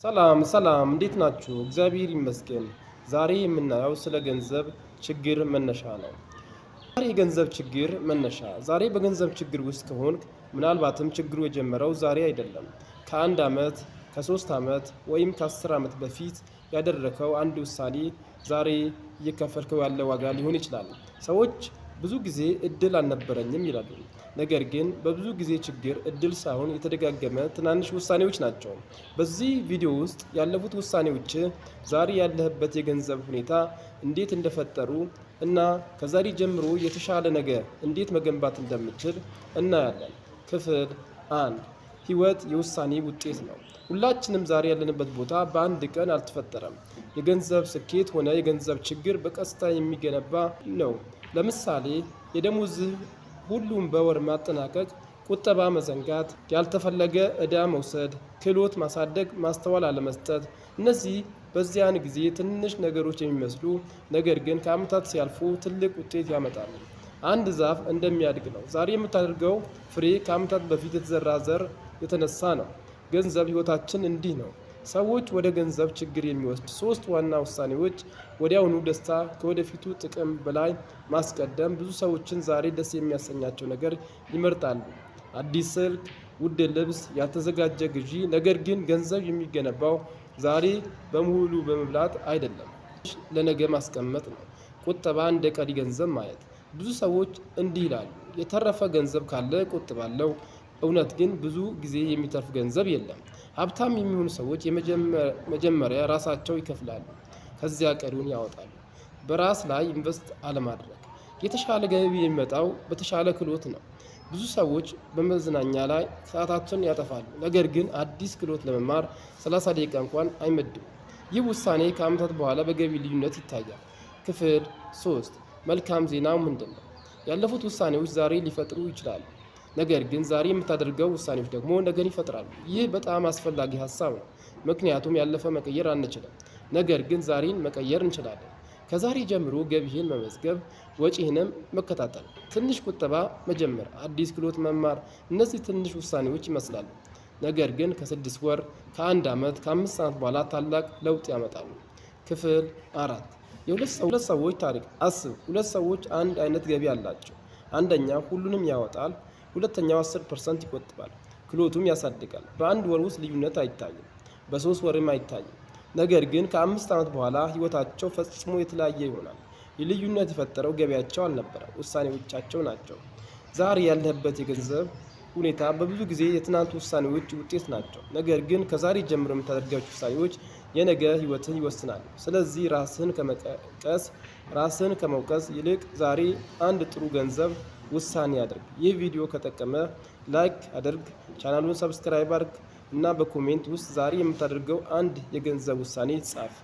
ሰላም ሰላም እንዴት ናችሁ? እግዚአብሔር ይመስገን። ዛሬ የምናየው ስለ ገንዘብ ችግር መነሻ ነው። ዛሬ የገንዘብ ችግር መነሻ ዛሬ በገንዘብ ችግር ውስጥ ከሆንክ ምናልባትም ችግሩ የጀመረው ዛሬ አይደለም። ከአንድ ዓመት ከሶስት ዓመት ወይም ከ10 ዓመት በፊት ያደረከው አንድ ውሳኔ ዛሬ እየከፈልከው ያለ ዋጋ ሊሆን ይችላል። ሰዎች ብዙ ጊዜ እድል አልነበረኝም ይላሉ። ነገር ግን በብዙ ጊዜ ችግር እድል ሳይሆን የተደጋገመ ትናንሽ ውሳኔዎች ናቸው። በዚህ ቪዲዮ ውስጥ ያለፉት ውሳኔዎች ዛሬ ያለህበት የገንዘብ ሁኔታ እንዴት እንደፈጠሩ እና ከዛሬ ጀምሮ የተሻለ ነገር እንዴት መገንባት እንደምችል እናያለን። ክፍል አንድ ህይወት የውሳኔ ውጤት ነው። ሁላችንም ዛሬ ያለንበት ቦታ በአንድ ቀን አልተፈጠረም። የገንዘብ ስኬት ሆነ የገንዘብ ችግር በቀስታ የሚገነባ ነው። ለምሳሌ የደሞዝህ ሁሉም በወር ማጠናቀቅ፣ ቁጠባ መዘንጋት፣ ያልተፈለገ ዕዳ መውሰድ፣ ክህሎት ማሳደግ፣ ማስተዋል አለመስጠት። እነዚህ በዚያን ጊዜ ትንሽ ነገሮች የሚመስሉ ነገር ግን ከዓመታት ሲያልፉ ትልቅ ውጤት ያመጣሉ። አንድ ዛፍ እንደሚያድግ ነው። ዛሬ የምታደርገው ፍሬ ከዓመታት በፊት የተዘራ ዘር የተነሳ ነው። ገንዘብ ህይወታችን እንዲህ ነው። ሰዎች ወደ ገንዘብ ችግር የሚወስድ ሶስት ዋና ውሳኔዎች። ወዲያውኑ ደስታ ከወደፊቱ ጥቅም በላይ ማስቀደም። ብዙ ሰዎችን ዛሬ ደስ የሚያሰኛቸው ነገር ይመርጣሉ። አዲስ ስልክ፣ ውድ ልብስ፣ ያልተዘጋጀ ግዢ። ነገር ግን ገንዘብ የሚገነባው ዛሬ በሙሉ በመብላት አይደለም፣ ለነገ ማስቀመጥ ነው። ቁጠባ እንደ ቀሪ ገንዘብ ማየት። ብዙ ሰዎች እንዲህ ይላሉ፣ የተረፈ ገንዘብ ካለ እቆጥባለሁ። እውነት ግን ብዙ ጊዜ የሚተርፍ ገንዘብ የለም። ሀብታም የሚሆኑ ሰዎች መጀመሪያ ራሳቸው ይከፍላሉ፣ ከዚያ ቀሪውን ያወጣሉ። በራስ ላይ ኢንቨስት አለማድረግ። የተሻለ ገቢ የሚመጣው በተሻለ ክህሎት ነው። ብዙ ሰዎች በመዝናኛ ላይ ሰዓታቸውን ያጠፋሉ፣ ነገር ግን አዲስ ክህሎት ለመማር 30 ደቂቃ እንኳን አይመድቡም። ይህ ውሳኔ ከዓመታት በኋላ በገቢ ልዩነት ይታያል። ክፍል 3 መልካም ዜናው ምንድን ነው? ያለፉት ውሳኔዎች ዛሬ ሊፈጥሩ ይችላሉ፣ ነገር ግን ዛሬ የምታደርገው ውሳኔዎች ደግሞ ነገን ይፈጥራሉ። ይህ በጣም አስፈላጊ ሀሳብ ነው፣ ምክንያቱም ያለፈ መቀየር አንችልም፣ ነገር ግን ዛሬን መቀየር እንችላለን። ከዛሬ ጀምሮ ገቢህን መመዝገብ፣ ወጪህንም መከታተል፣ ትንሽ ቁጠባ መጀመር፣ አዲስ ክህሎት መማር። እነዚህ ትንሽ ውሳኔዎች ይመስላሉ፣ ነገር ግን ከ6 ወር፣ ከ1 ዓመት፣ ከ5 ዓመት በኋላ ታላቅ ለውጥ ያመጣሉ። ክፍል 4 የሁለት ሰዎች ታሪክ አስብ። ሁለት ሰዎች አንድ አይነት ገቢ አላቸው። አንደኛው ሁሉንም ያወጣል፣ ሁለተኛው 10% ይቆጥባል፣ ክህሎቱም ያሳድጋል። በአንድ ወር ውስጥ ልዩነት አይታይም፣ በ3 ወርም አይታይም። ነገር ግን ከ5 ዓመት በኋላ ህይወታቸው ፈጽሞ የተለያየ ይሆናል። የልዩነት የፈጠረው ገቢያቸው አልነበረም፣ ውሳኔዎቻቸው ናቸው። ዛሬ ያለህበት የገንዘብ ሁኔታ በብዙ ጊዜ የትናንት ውሳኔዎች ውጤት ናቸው። ነገር ግን ከዛሬ ጀምሮ የምታደርጋቸው ውሳኔዎች የነገ ህይወትን ይወስናሉ። ስለዚህ ራስን ከመውቀስ ይልቅ ዛሬ አንድ ጥሩ ገንዘብ ውሳኔ አድርግ። ይህ ቪዲዮ ከጠቀመ ላይክ አድርግ፣ ቻናሉን ሰብስክራይብ አድርግ እና በኮሜንት ውስጥ ዛሬ የምታደርገው አንድ የገንዘብ ውሳኔ ጻፍ።